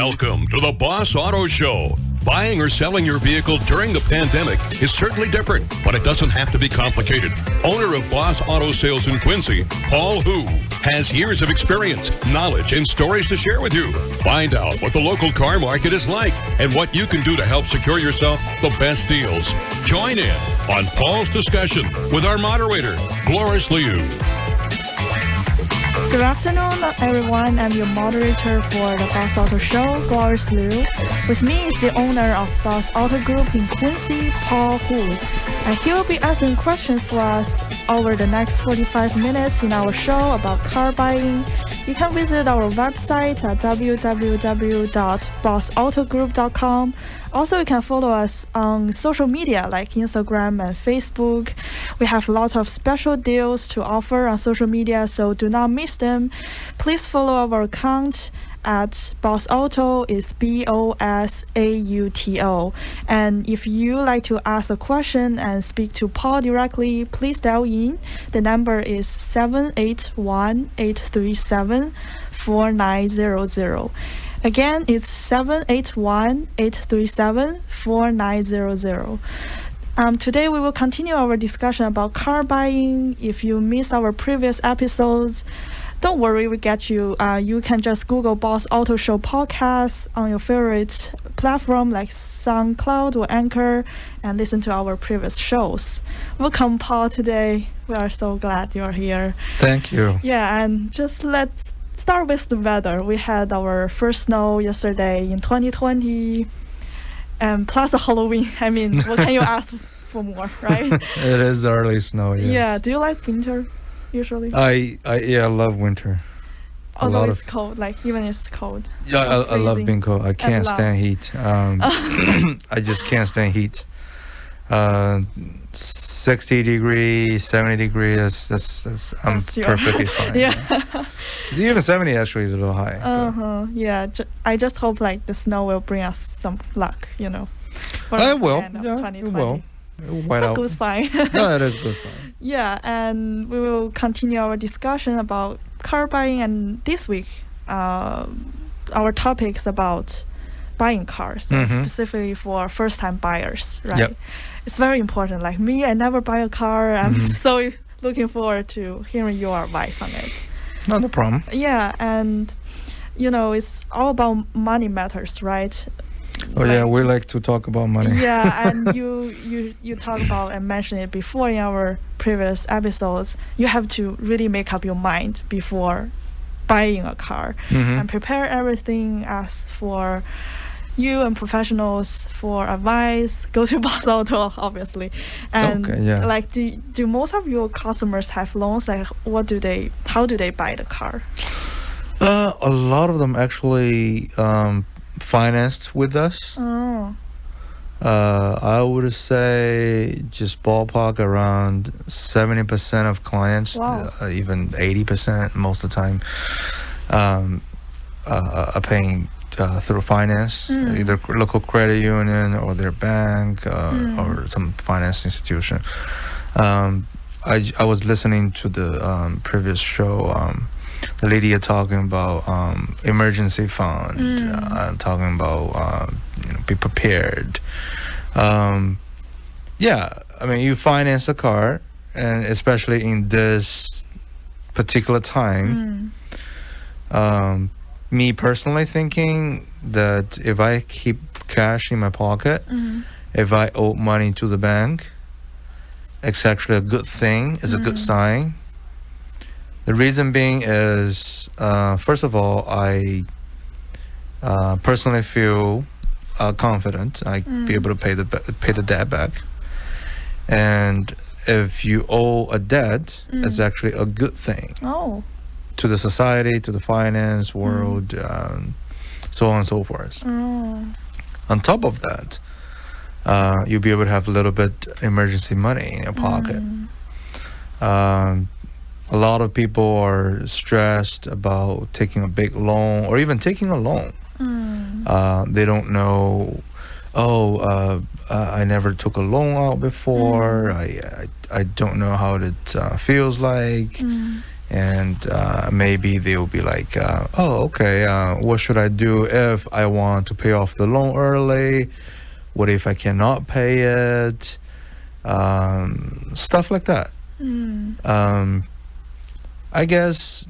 Welcome to the Boss Auto Show. Buying or selling your vehicle during the pandemic is certainly different, but it doesn't have to be complicated. Owner of Boss Auto Sales in Quincy, Paul Hu, has years of experience, knowledge, and stories to share with you. Find out what the local car market is like and what you can do to help secure yourself the best deals. Join in on Paul's discussion with our moderator, Gloris Liu. Good afternoon, everyone. I'm your moderator for the Boss Auto Show, Gloris Liu. With me is the owner of Boss Auto Group in Quincy, Paul Hu. And he will be answering questions for us over the next 45 minutes in our show about car buying. You can visit our website at www.bossautogroup.com. Also, you can follow us on social media like Instagram and Facebook. We have lots of special deals to offer on social media, so do not miss them. Please follow our account at Boss Auto, is BOSAUTO. And if you like to ask a question and speak to Paul directly, please dial in. The number is 781-837-4900. Again, it's 781-837-4900. Today we will continue our discussion about car buying. If you missed our previous episodes, don't worry, we get you. You can just Google Boss Auto Show podcast on your favorite platform like SoundCloud or Anchor and listen to our previous shows. Welcome, Paul, today. We are so glad you're here. Thank you. Yeah, and just let's start with the weather. We had our first snow yesterday in 2020, and plus the Halloween. I mean, what can you ask for more, right? It is early snow, yes. Yeah, do you like winter usually? I love winter. Although it's cold, like even it's cold. Yeah, I love being cold. I can't loud. stand heat. I just can't stand heat. 60 degrees, 70 degrees, I'm perfectly fine. Yeah. Even 70 actually is a little high. Yeah, I just hope like the snow will bring us some luck, for It the will. end of Yeah, 2020. it will. It's a good sign. No, it is a good sign. Yeah, and we will continue our discussion about car buying. And this week, our topic is about buying cars, and specifically for first-time buyers, right? Yep. It's very important. Like me, I never buy a car. I'm so looking forward to hearing your advice on it. Not a problem. Yeah, and it's all about money matters, right? Oh yeah, we like to talk about money. Yeah, and you talk about and mentioned it before in our previous episodes. You have to really make up your mind before buying a car and prepare everything. As for you and professionals for advice, go to Boss Auto, obviously. And okay, yeah. like, do most of your customers have loans? Like, how do they buy the car? A lot of them actually financed with us. Oh. I would say just ballpark around 70% of clients, Wow. Even 80% most of the time, are paying through finance, either local credit union or their bank or some finance institution. I was listening to the previous show. The lady talking about emergency fund, talking about be prepared. Yeah, I mean, you finance a car, and especially in this particular time, me personally thinking that if I keep cash in my pocket, if I owe money to the bank, it's actually a good thing. It's a good sign. The reason being is, first of all, I personally feel confident I be able to pay the debt back. And if you owe a debt, it's actually a good thing Oh. to the society, to the finance world, so on and so forth. Oh. On top of that, you'll be able to have a little bit emergency money in your pocket. A lot of people are stressed about taking a big loan or even taking a loan. They don't know, I never took a loan out before. I don't know how it feels like. and maybe they'll be like, oh, okay, what should I do if I want to pay off the loan early? What if I cannot pay it? Stuff like that. I guess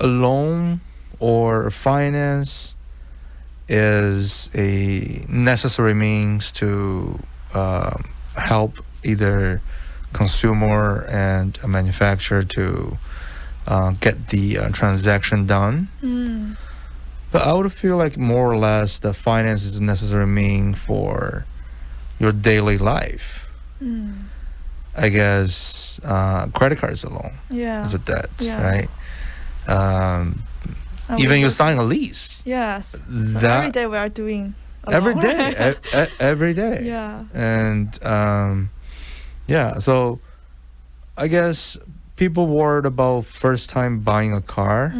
a loan or finance is a necessary means to help either consumer and a manufacturer to get the transaction done. But I would feel like more or less the finance is a necessary mean for your daily life. I guess credit cards alone is a debt, right? Even you sign a lease. Yes. So That every day we are doing a every lot. day, every day. Yeah. And yeah, so I guess people worried about first time buying a car,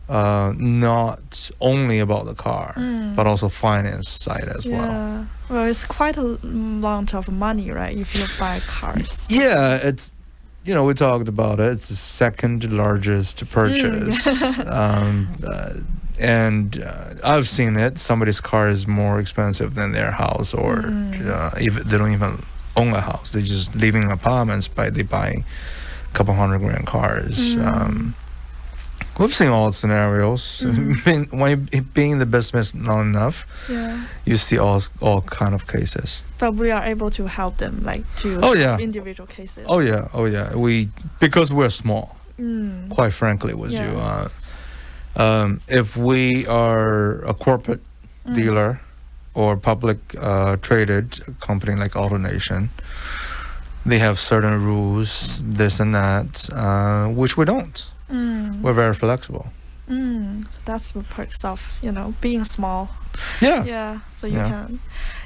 not only about the car, but also finance side as well. Yeah. Well, it's quite a amount of money, right? If you buy cars. Yeah, it's, you know, we talked about it. It's the second largest purchase. And I've seen it. Somebody's car is more expensive than their house, or even they don't even own a house. They just living in apartments, but they buy a couple $100,000 cars. We've seen all scenarios. When you being in the business long enough, you see all kind of cases. But we are able to help them, like to Oh, yeah. individual cases. Oh yeah. Because we're small. Quite frankly, with you, if we are a corporate dealer or public traded company like AutoNation, they have certain rules, this and that, which we don't. We're very flexible. So that's the perks of, you know, being small. Yeah. Yeah. So you can.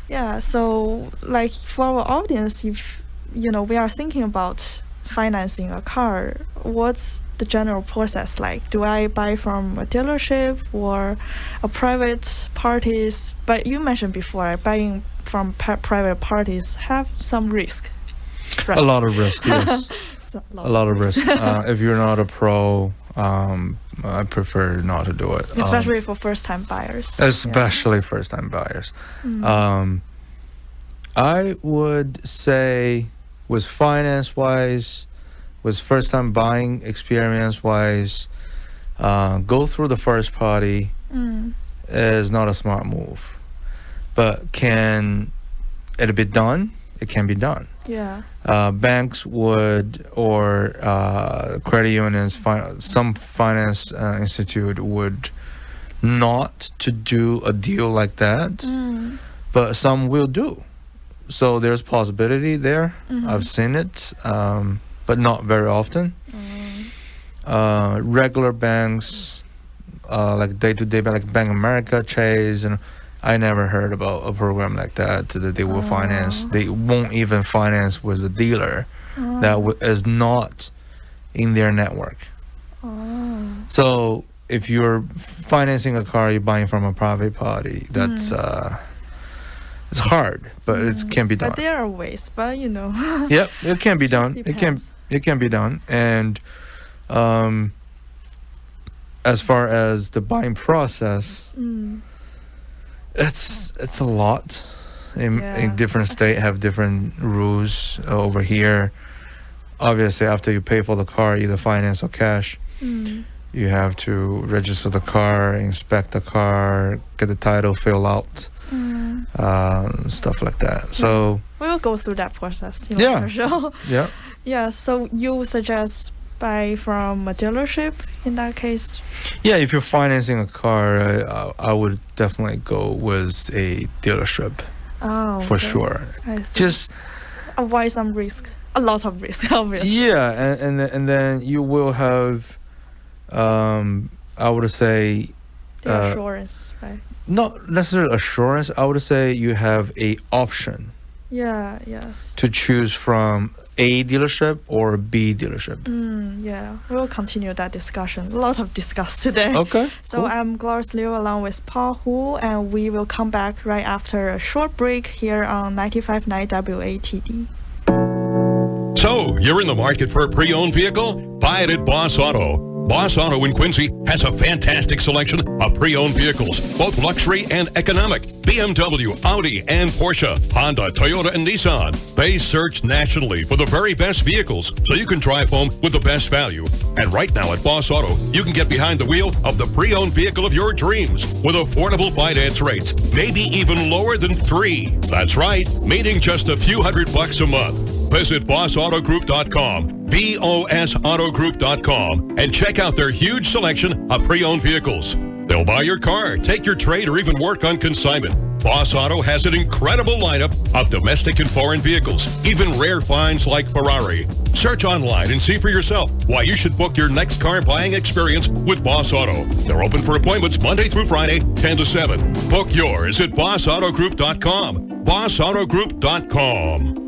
Yeah. So like for our audience, if you know we are thinking about financing a car, what's the general process like? Do I buy from a dealership or a private parties? But you mentioned before, buying from private parties have some risk. Right? A lot of risk, yes. A lot of risk. If you're not a pro, I prefer not to do it. Especially for first-time buyers. Especially first-time buyers. I would say with finance-wise, with first-time buying experience-wise, go through the first party is not a smart move. But can it be done? It can be done. Yeah. Banks would, or credit unions, some finance institute would not to do a deal like that, but some will do. So there's possibility there. I've seen it, but not very often. Regular banks, like day-to-day bank, like Bank of America, Chase, and I never heard about a program like that they will finance. They won't even finance with a dealer that is not in their network. So if you're financing a car, you're buying from a private party. That's it's hard, but it can be done. But there are ways, but you know. Yep, it can be done. Depends. It can be done. And as far as the buying process, it's a lot. In different state have different rules. Over here, obviously, after you pay for the car, either finance or cash, you have to register the car, inspect the car, get the title, fill out, stuff like that. So we will go through that process. You know, for sure. Yeah. Yeah. So you suggest buy from a dealership in that case? Yeah, if you're financing a car, I would definitely go with a dealership. Oh, for sure. Just avoid some risk, a lot of risk, obviously. Yeah, and then you will have, I would say, the assurance, right? Not necessarily assurance. I would say you have a option. Yeah. Yes. To choose from A dealership or B dealership. Yeah, we will continue that discussion. A lot of discuss today. Okay. So cool. I'm Glorious Liu along with Paul Hu, and we will come back right after a short break here on 95.9 WATD. So, You're in the market for a pre-owned vehicle? Buy it at Boss Auto. Boss Auto in Quincy has a fantastic selection of pre-owned vehicles, both luxury and economic. BMW, Audi, and Porsche, Honda, Toyota, and Nissan. They search nationally for the very best vehicles so you can drive home with the best value. And right now at Boss Auto, you can get behind the wheel of the pre-owned vehicle of your dreams with affordable finance rates, maybe even lower than 3. That's right, meaning just a few $100 a month. Visit bossautogroup.com, BOSAutogroup.com, and check out their huge selection of pre-owned vehicles. They'll buy your car, take your trade, or even work on consignment. Boss Auto has an incredible lineup of domestic and foreign vehicles, even rare finds like Ferrari. Search online and see for yourself why you should book your next car buying experience with Boss Auto. They're open for appointments Monday through Friday, 10 to 7. Book yours at bossautogroup.com, bossautogroup.com.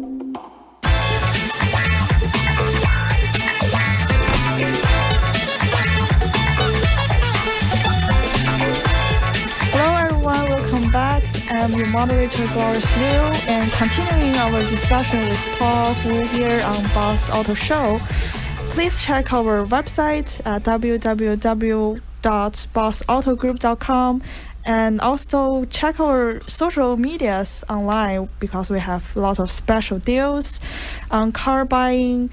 I'm your moderator, Gloris Liu, and continuing our discussion with Paul Hu here on Boss Auto Show. Please check our website at www.bossautogroup.com, and also check our social medias online because we have lots of special deals on car buying.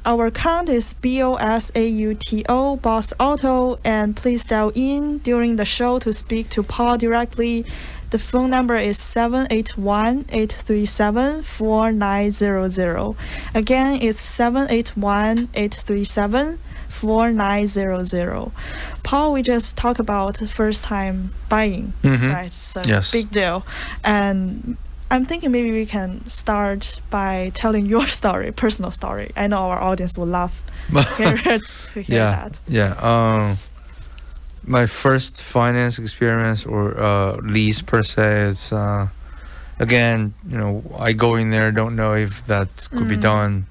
Our account is BOSAUTO, Boss Auto, and please dial in during the show to speak to Paul directly. The phone number is 781-837-4900. Again, it's 781-837-4900. Paul, we just talked about first time buying, right? It's a big deal. And I'm thinking maybe we can start by telling your story, personal story. I know our audience would love to hear that. Yeah. My first finance experience or lease per se is again, I go in there, don't know if that could be done.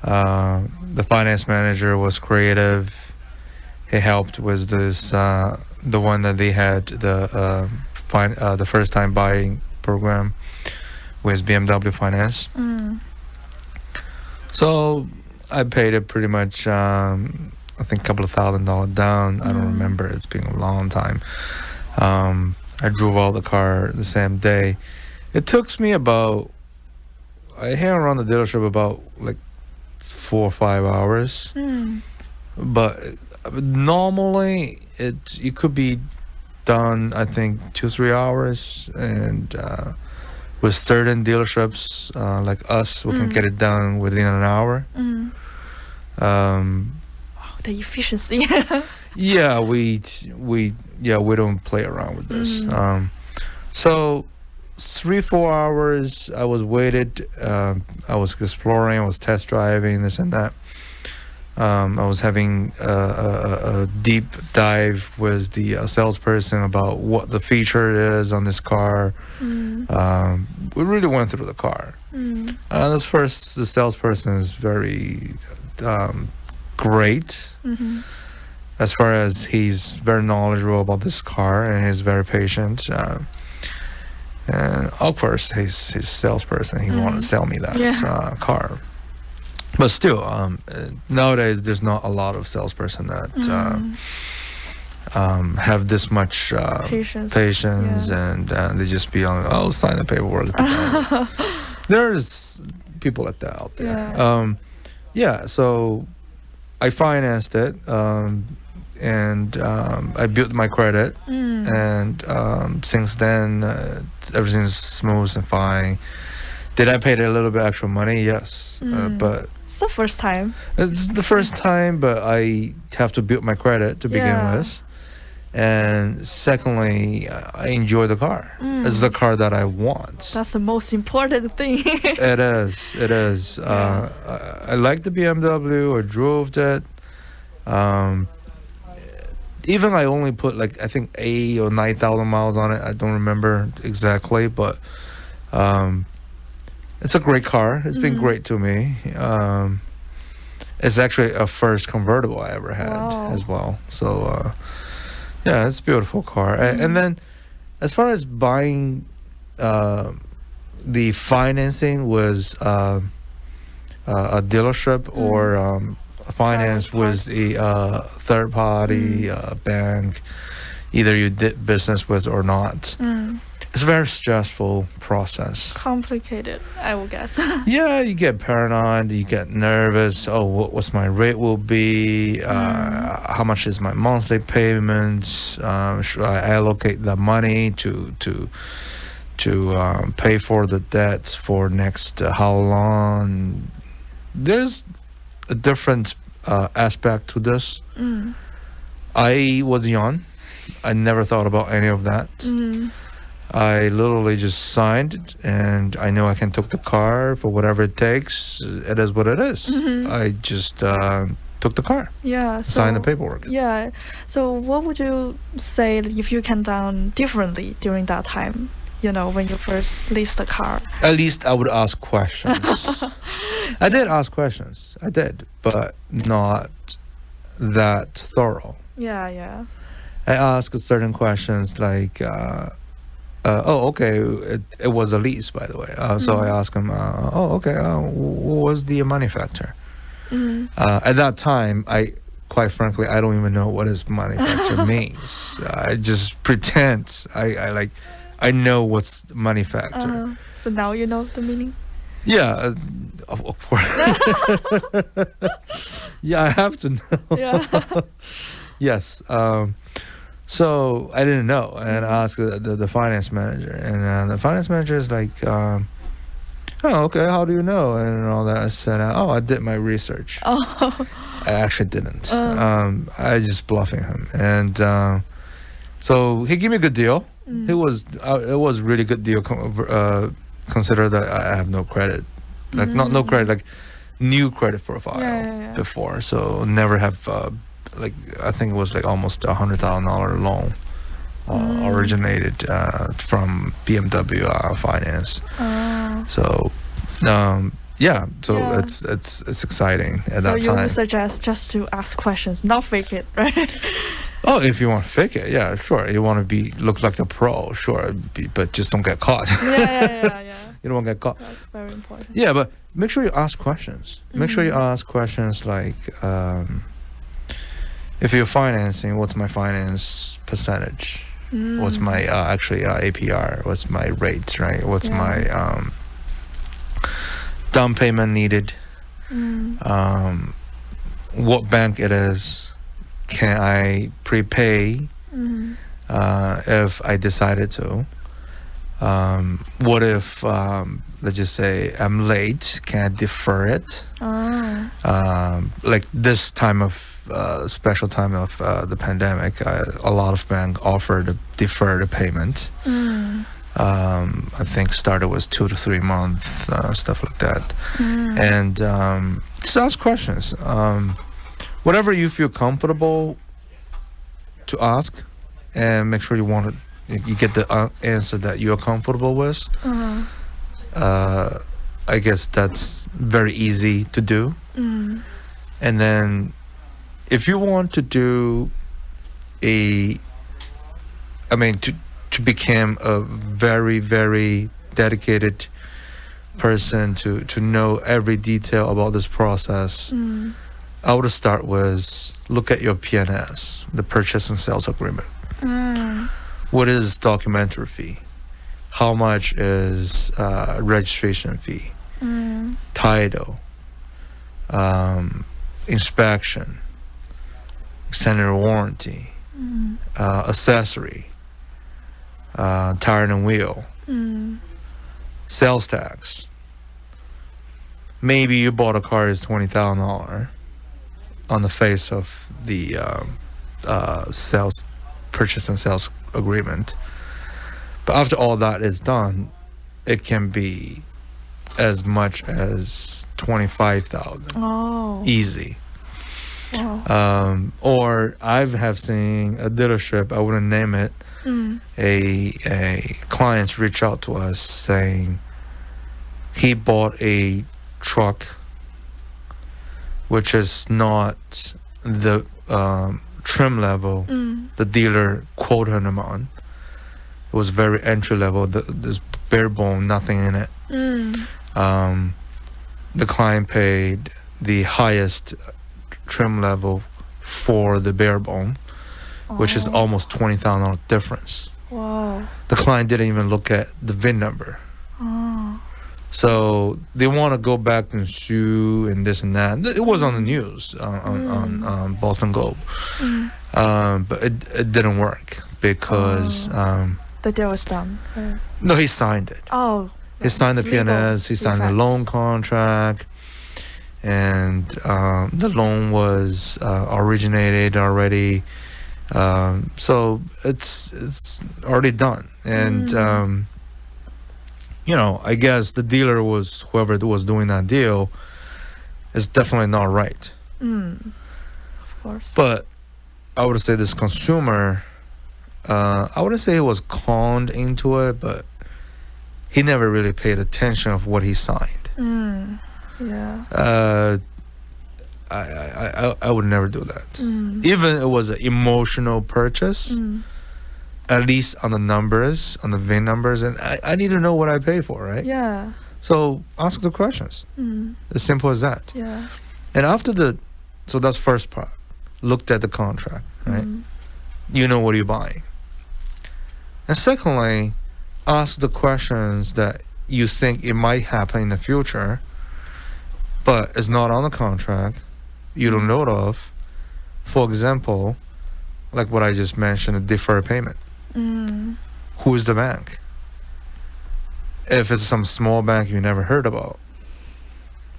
The finance manager was creative. He helped with this the one that they had the first time buying program with BMW Finance. So I paid it pretty much. I think a couple of $1,000 down. I don't remember. It's been a long time. I drove out the car the same day. It took me about, I hang around the dealership about like 4 or 5 hours. But normally it could be done, I think 2-3 hours. And with certain dealerships like us, we can get it done within an hour. The efficiency. Yeah, we don't play around with this. So 3-4 hours I was waited. I was exploring, I was test driving this and that. I was having a deep dive with the salesperson about what the feature is on this car. We really went through the car. The salesperson is very great. As far as he's very knowledgeable about this car and he's very patient. And of course, he's salesperson. He wanted to sell me that car. But still, nowadays there's not a lot of salesperson that have this much patience and they just be on, sign the paperwork. There's people like that out there. So I financed it, and I built my credit, and since then everything's smooth and fine. Did I pay a little bit extra money? Yes, but it's the first time. It's the first time, but I have to build my credit to begin with. And secondly, I enjoy the car. It's the car that I want. That's the most important thing. It is. I like the BMW. I drove that. Even I only put I think 8,000 or 9,000 miles on it. I don't remember exactly, but it's a great car. It's been great to me. It's actually a first convertible I ever had as well. So yeah, it's a beautiful car. And then as far as buying, the financing was a dealership or finance with a third party bank, either you did business with or not. It's a very stressful process. Complicated, I will guess. Yeah, you get paranoid, you get nervous. Oh, what's my rate will be? How much is my monthly payment? Should I allocate the money to pay for the debts for next how long? There's a different aspect to this. I was young. I never thought about any of that. I literally just signed it, and I know I can take the car for whatever it takes. It is what it is. I just took the car, Yeah. signed the paperwork. Yeah. So what would you say if you can done differently during that time? You know, when you first leased the car. At least I would ask questions. I did ask questions. I did, but not that thorough. Yeah. I asked certain questions like, okay, it was a lease, by the way. So I asked him, okay, what was the manufacturer? At that time, quite frankly, I don't even know what his manufacturer means. I just pretend I know what's manufacturer. So now you know the meaning? Yeah, of course. Yeah, I have to know. Yeah. Yes. So I didn't know, and I asked the finance manager, and the finance manager is like, "Oh, okay. How do you know?" And all that. I said, "Oh, I did my research." Oh. I actually didn't. I just bluffing him, and so he gave me a good deal. It was really good deal. Consider that I have no credit, like not no credit, like new credit profile Yeah. before, so never have like I think it was like almost $100,000 loan originated from BMW finance. So yeah, so Yeah. it's exciting at So that you time. would suggest just to ask questions, not fake it, right? Oh, if you want to fake it, yeah, sure. You want to look like the pro, sure, but just don't get caught. Yeah. You don't want to get caught. That's very important. Yeah, but make sure you ask questions. Make sure you ask questions like, if you're financing, what's my finance percentage? What's my APR? What's my rate, right? What's my down payment needed? What bank it is? Can I prepay if I decided to? What if, let's just say, I'm late? Can I defer it? Like this time of special time of the pandemic, a lot of banks offer to defer the payment. I think started was 2 to 3 months, stuff like that. And just ask questions. Whatever you feel comfortable to ask, and make sure you get the answer that you're comfortable with. I guess that's very easy to do. And then if you want to do to become a very, very dedicated person to know every detail about this process, I would start with look at your PNS, the purchase and sales agreement. What is documentary fee? How much is registration fee? Title, inspection, extended warranty, accessory, tire and wheel, sales tax. Maybe you bought a car is $20,000 on the face of the purchase and sales agreement, but after all that is done, it can be as much as 25,000. Oh. Easy. Wow. Or I have seen a dealership, I wouldn't name it, a client reach out to us saying he bought a truck which is not the trim level the dealer quoted him on. It was very entry level. There's bare bone, nothing in it. the client paid the highest trim level for the bare bone, which is almost $20,000 difference. Wow. The client didn't even look at the VIN number. Oh. So they want to go back and sue and this and that. It was on the news on Boston Globe, but it didn't work because The deal was done. Right. no, he signed it. Oh. He signed the it's legal PNS. He signed the effect. loan contract, and the loan was originated already. So it's already done, and you know, I guess the dealer was whoever was doing that deal is definitely not right. Of course. But I would say this consumer, I wouldn't say he was conned into it, but he never really paid attention of what he signed. Yeah. I would never do that. Even it was an emotional purchase, at least on the numbers, on the VIN numbers, and I need to know what I pay for, right? Yeah. So ask the questions. As simple as that. Yeah. And after so that's first part. Looked at the contract, right? You know what you're buying. And secondly, ask the questions that you think it might happen in the future, but it's not on the contract. You don't know of. For example, like what I just mentioned, a deferred payment. Who is the bank? If it's some small bank you never heard about,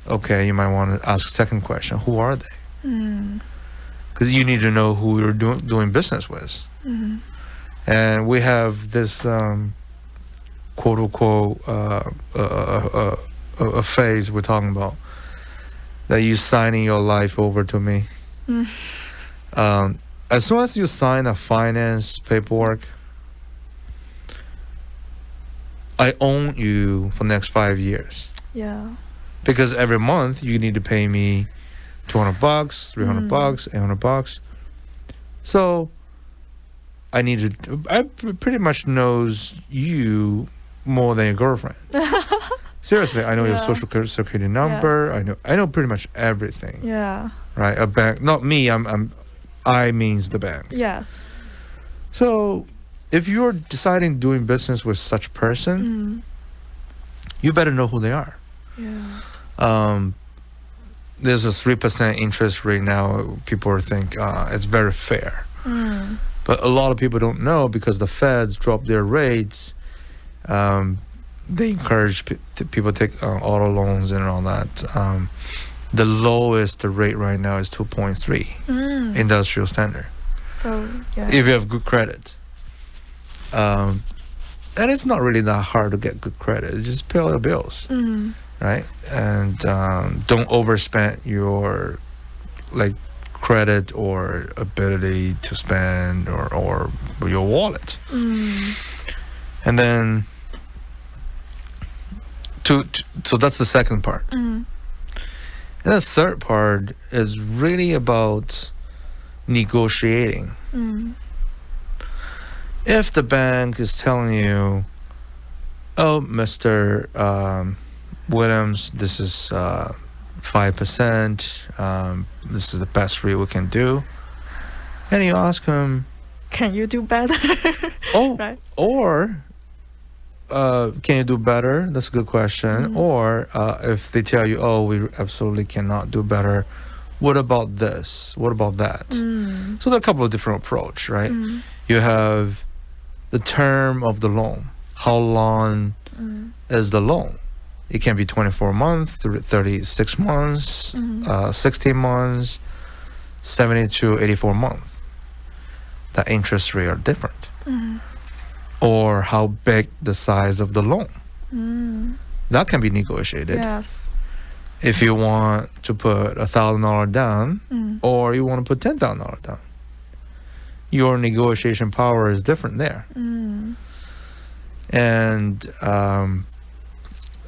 okay, you might want to ask a second question. Who are they? Because you need to know who you're doing business with. And we have this quote unquote a phase we're talking about, that you signing your life over to me. As soon as you sign a finance paperwork, I own you for the next 5 years. Yeah. Because every month you need to pay me $200, $300, $800. So I pretty much knows you more than your girlfriend. Seriously, I know your social security number. Yes. I know pretty much everything. Yeah. Right? A bank, not me. I means the bank. Yes. So if you're deciding doing business with such person, you better know who they are. Yeah. There's a 3% interest rate now. People think it's very fair. But a lot of people don't know, because the feds drop their rates. They encourage people to take auto loans and all that. The lowest rate right now is 2.3 industrial standard. So yeah. If you have good credit. And it's not really that hard to get good credit. You just pay all your bills, right? And don't overspend your credit or ability to spend or your wallet. And then so that's the second part. And the third part is really about negotiating. If the bank is telling you, oh, Mr. Williams, this is 5%, this is the best rate we can do, and you ask him, can you do better? oh, right. Or can you do better? That's a good question. Or if they tell you, oh, we absolutely cannot do better, what about this? What about that? So there are a couple of different approach, right? You have the term of the loan. How long is the loan? It can be 24 months, 36 months, 16 months, 70 to 84 months. The interest rate are different. Or how big the size of the loan. That can be negotiated. Yes. If you want to put $1,000 down, or you want to put $10,000 down, your negotiation power is different there. And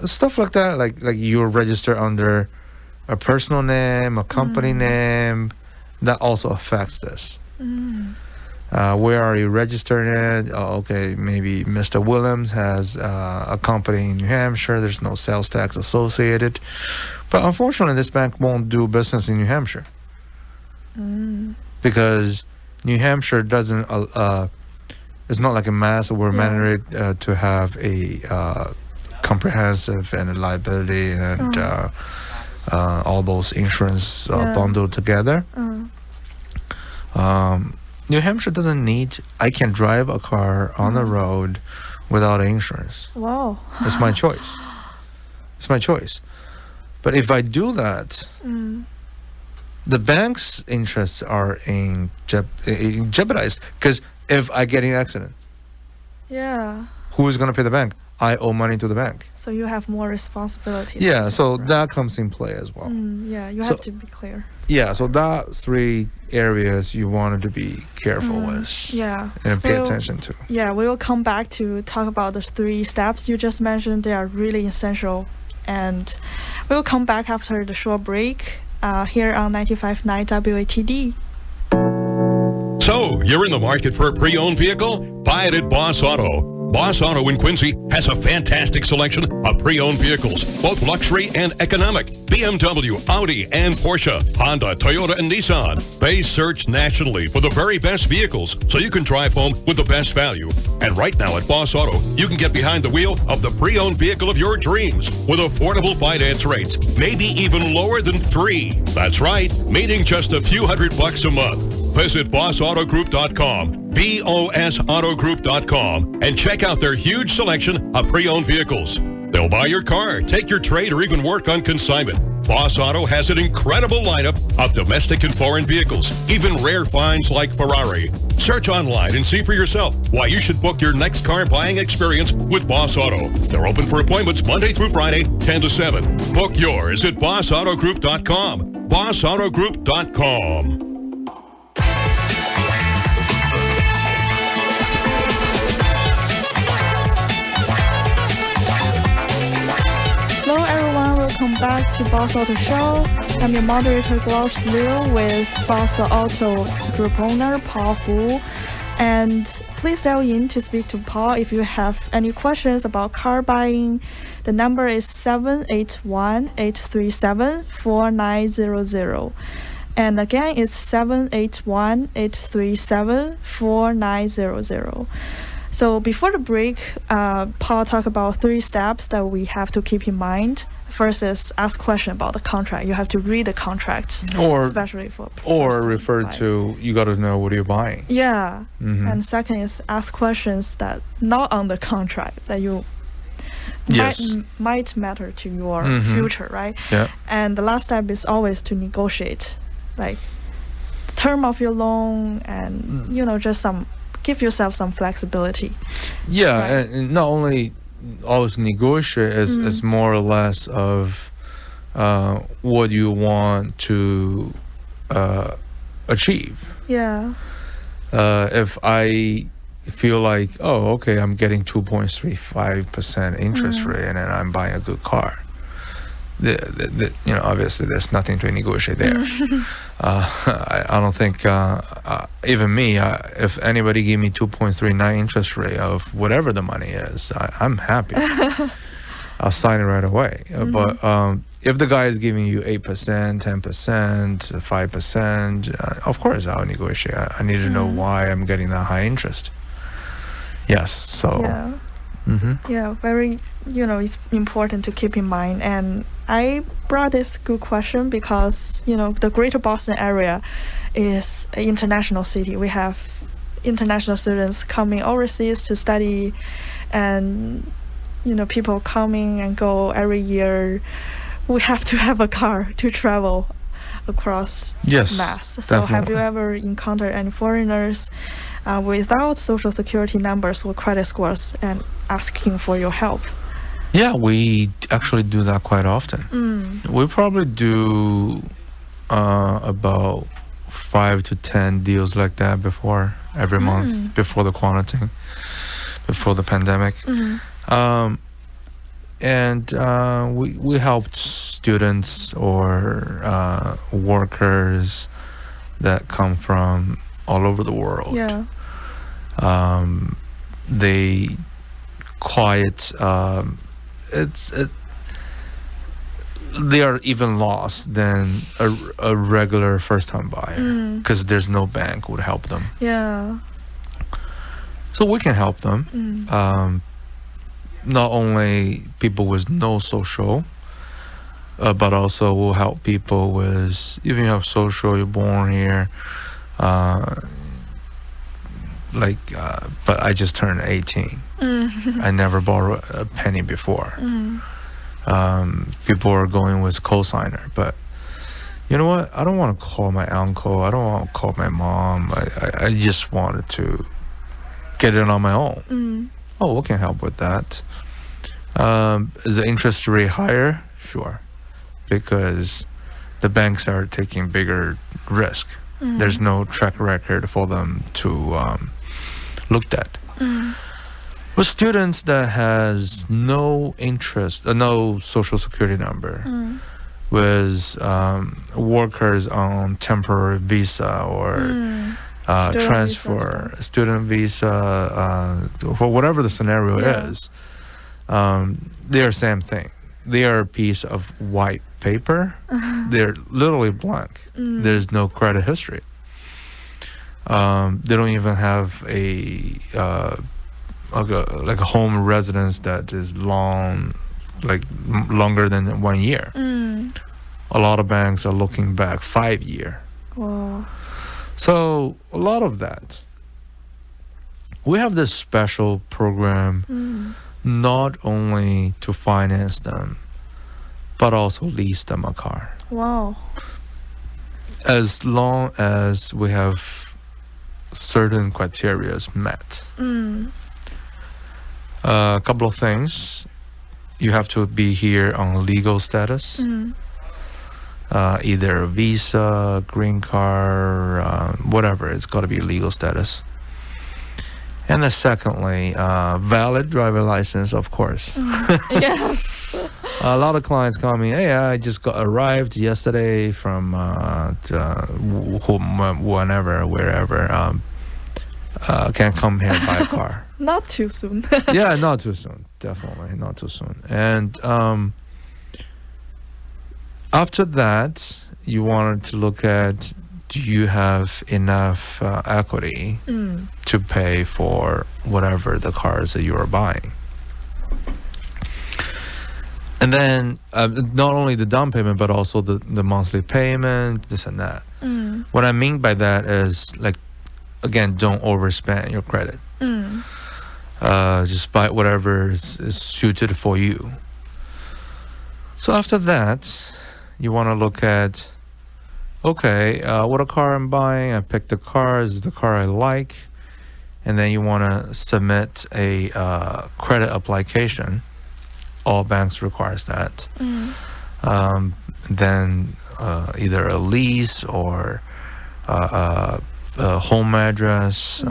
stuff like that, like you're registered under a personal name, a company name, that also affects this. Where are you registered in? Oh, okay, maybe Mr. Williams has a company in New Hampshire. There's no sales tax associated. But unfortunately, this bank won't do business in New Hampshire because New Hampshire doesn't. It's not like a mass where mandated to have a comprehensive and a liability and all those insurance bundled together. New Hampshire doesn't need. I can drive a car on the road without insurance. Wow. It's my choice. It's my choice. But if I do that, the bank's interests are jeopardized. Because if I get in an accident, Yeah. who is going to pay the bank? I owe money to the bank. So you have more responsibilities. Yeah, so Right. that comes in play as well. Yeah, you So- have to be clear. Yeah, so that 3 areas you wanted to be careful with Yeah. and pay Well, attention to. Yeah, we will come back to talk about the 3 steps you just mentioned. They are really essential. And we will come back after the short break here on 95.9 WATD. So, you're in the market for a pre-owned vehicle? Buy it at Boss Auto. Boss Auto in Quincy has a fantastic selection of pre-owned vehicles, both luxury and economic. BMW, Audi, and Porsche, Honda, Toyota, and Nissan. They search nationally for the very best vehicles so you can drive home with the best value. And right now at Boss Auto, you can get behind the wheel of the pre-owned vehicle of your dreams with affordable finance rates, maybe even lower than 3. That's right, meaning just a few $100 a month. Visit bossautogroup.com, BOSAutogroup.com, and check out their huge selection of pre-owned vehicles. They'll buy your car, take your trade, or even work on consignment. Boss Auto has an incredible lineup of domestic and foreign vehicles, even rare finds like Ferrari. Search online and see for yourself why you should book your next car buying experience with Boss Auto. They're open for appointments Monday through Friday, 10 to 7. Book yours at bossautogroup.com, bossautogroup.com. Hello everyone, welcome back to Boss Auto Show. I'm your moderator Gloss Liu with Boss Auto Group owner Paul Hu. And please dial in to speak to Paul if you have any questions about car buying. The number is 781-837-4900. And again, it's 781-837-4900. So before the break, Paul talked about 3 steps that we have to keep in mind. First is ask question about the contract. You have to read the contract, Or especially for refer buy. to, you got to know what you're buying. Yeah, Mhm. and second is ask questions that not on the contract that you Yes. might matter to your Mhm. future, right? Yeah. And the last step is always to negotiate, like the term of your loan, and just give yourself some flexibility. Yeah, Right. and not only always negotiate is more or less of what you want to achieve. Yeah. If I feel like, oh, okay, I'm getting 2.35% interest rate, and then I'm buying a good car. Obviously, there's nothing to negotiate there. I don't think even me, if anybody give me 2.39 interest rate of whatever the money is, I'm happy. I'll sign it right away. But if the guy is giving you 8%, 10%, 5%, of course I'll negotiate. I need to know why I'm getting that high interest. Yes. So. Yeah. Mhm. Yeah, very, it's important to keep in mind. And I brought this good question because, the greater Boston area is an international city. We have international students coming overseas to study, and, people coming and go every year. We have to have a car to travel across Yes. Mass. So have you definitely. ever encountered any foreigners without social security numbers or credit scores and asking for your help? Yeah, we actually do that quite often. We probably do about 5 to 10 deals like that before every month, before the quarantine, before the pandemic. And we helped students or workers that come from all over the world. Yeah. They quite they are even lost than a regular first-time buyer because there's no bank would help them. Yeah. So we can help them. Not only people with no social, but also we'll help people with, even you have social, you're born here, but I just turned 18. I never borrowed a penny before. People are going with cosigner, but you know what? I don't want to call my uncle. I don't want to call my mom. I just wanted to get it on my own. Oh, we can help with that. Is the interest rate higher? Sure, because the banks are taking bigger risk. There's no track record for them to look at. With students that has no interest, no social security number, with workers on temporary visa or transfer, student visa, for whatever the scenario is, they are same thing. They are a piece of white paper. They're literally blank. There's no credit history. They don't even have a home residence that is longer than 1 year. A lot of banks are looking back 5 years. Wow. So a lot of that. We have this special program not only to finance them, but also lease them a car. Wow. As long as we have certain criteria met. A couple of things. You have to be here on legal status. Either a visa, green card, whatever. It's got to be legal status. And then secondly, valid driver license, of course. Yes. A lot of clients call me, hey, I just arrived yesterday from wherever. Can't come here and buy a car. Not too soon. Yeah, not too soon. Definitely not too soon. And after that, you wanted to look at, do you have enough equity to pay for whatever the cars that you are buying? And then not only the down payment, but also the monthly payment, this and that. What I mean by that is, like, again, don't overspend your credit. Just buy whatever is suited for you. So after that, you want to look at, okay, what a car I'm buying. I picked the car. Is the car I like? And then you want to submit a credit application. All banks requires that. Then either a lease or a home address,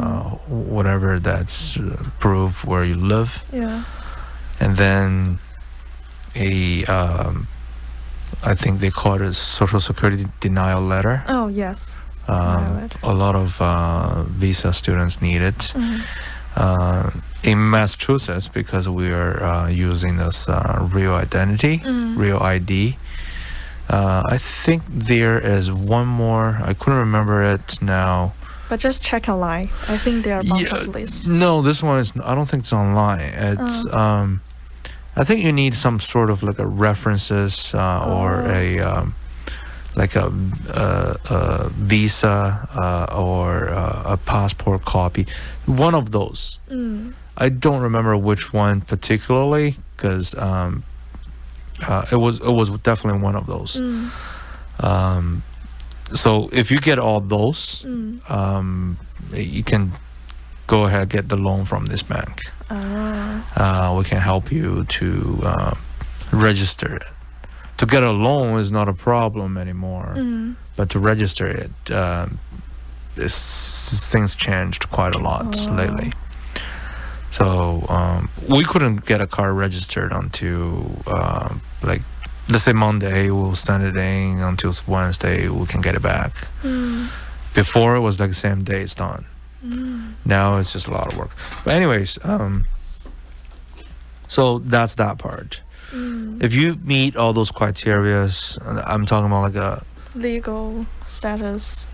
whatever that's proof where you live. Yeah. And then I think they call it a social security denial letter. Oh, yes. A lot of visa students need it. In Massachusetts, because we are using this real identity, real ID. I think there is one more. I couldn't remember it now. But just check online. I think there are a bunch of lists. No, this one is. I don't think it's online. It's. I think you need some sort of like a references or a like a visa or a passport copy. One of those. I don't remember which one particularly, because it was definitely one of those. So if you get all those, you can go ahead and get the loan from this bank. We can help you to register it. To get a loan is not a problem anymore, but to register it, things changed quite a lot lately. So we couldn't get a car registered until like, let's say Monday, we'll send it in until Wednesday, we can get it back. Before it was like the same day it's done. Now it's just a lot of work. But anyways, so that's that part. If you meet all those criteria, I'm talking about like a Legal status.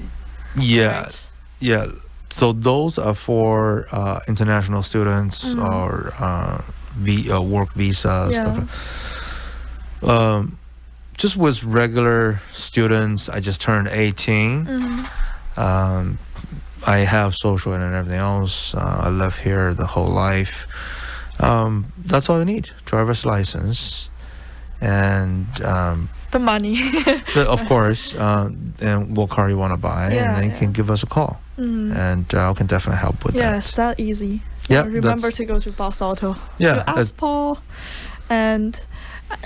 yeah, Right. yeah. So those are for international students or work visa stuff. Just with regular students, I just turned 18. I have social and everything else. I live here the whole life. That's all you need: driver's license, and The money. of course, and what car you want to buy, Yeah, and then you yeah. can give us a call, and I can definitely help with Yes, that. that easy. Yeah, Remember that's- to go to Boss Auto. Yeah, To ask Paul. And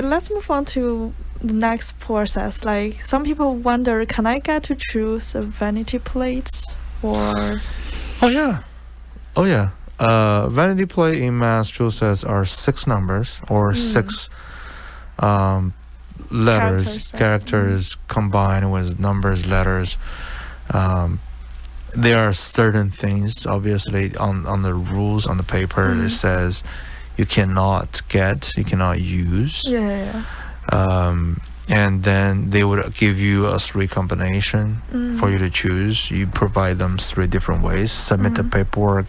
let's move on to the next process. Like some people wonder, can I get to choose a vanity plate or? Oh yeah. Vanity plate in Massachusetts are 6 numbers or 6 letters, Characters, right? characters combined with numbers, letters. There are certain things, obviously, on the rules on the paper. It says you cannot use. Yeah. And then they would give you a 3 combination for you to choose. You provide them 3 different ways. Submit the paperwork.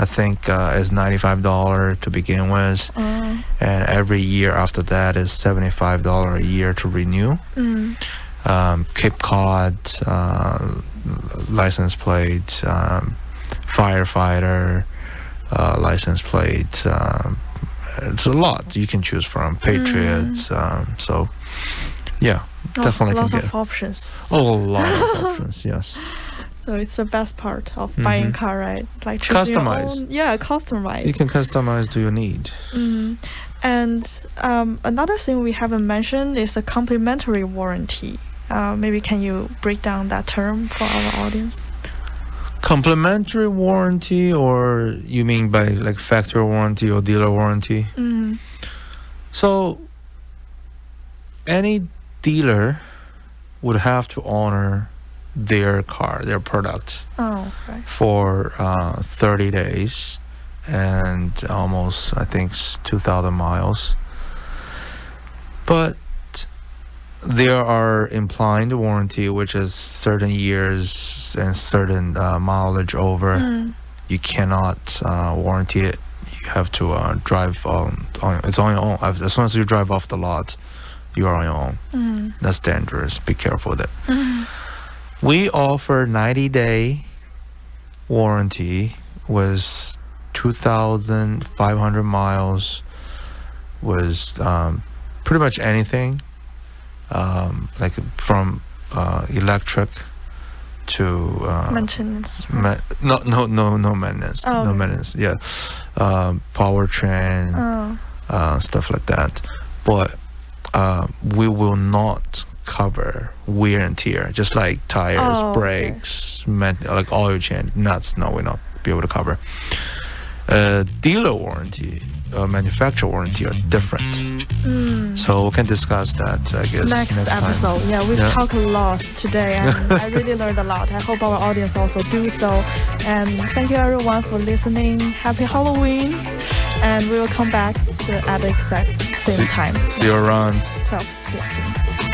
I think is $95 to begin with, and every year after that is $75 a year to renew. Cape Cod license plate, firefighter license plate. It's a lot you can choose from. Patriots. So, yeah, definitely lots can get of options. a lot of options. Yes. So it's the best part of buying a car, right? Like choosing your Customize. own- Yeah, customize. You can customize to your need. And another thing we haven't mentioned is a complimentary warranty. Maybe can you break down that term for our audience? Complimentary warranty, or you mean by like factory warranty or dealer warranty? So any dealer would have to honor their car, their product, Oh, right. for 30 days and almost, I think, 2,000 miles. But there are implied warranty, which is certain years and certain mileage over. You cannot warranty it. You have to drive on it's on your own. As soon as you drive off the lot, you are on your own. That's dangerous. Be careful with it. We offer 90-day warranty with 2,500 miles, with pretty much anything, like from electric to Maintenance. no maintenance. Oh, No okay. maintenance. Yeah, powertrain, stuff like that. But we will not cover wear and tear, just like tires, Oh, okay. brakes, like oil change, nuts. No, we'll not be able to cover. Dealer warranty, manufacturer warranty are different. So we can discuss that, I guess, Next time. episode. Yeah, we've Yeah. talked a lot today, and I really learned a lot. I hope our audience also do so. And thank you everyone for listening. Happy Halloween, and we will come back at the exact same time. See you around. 12:15.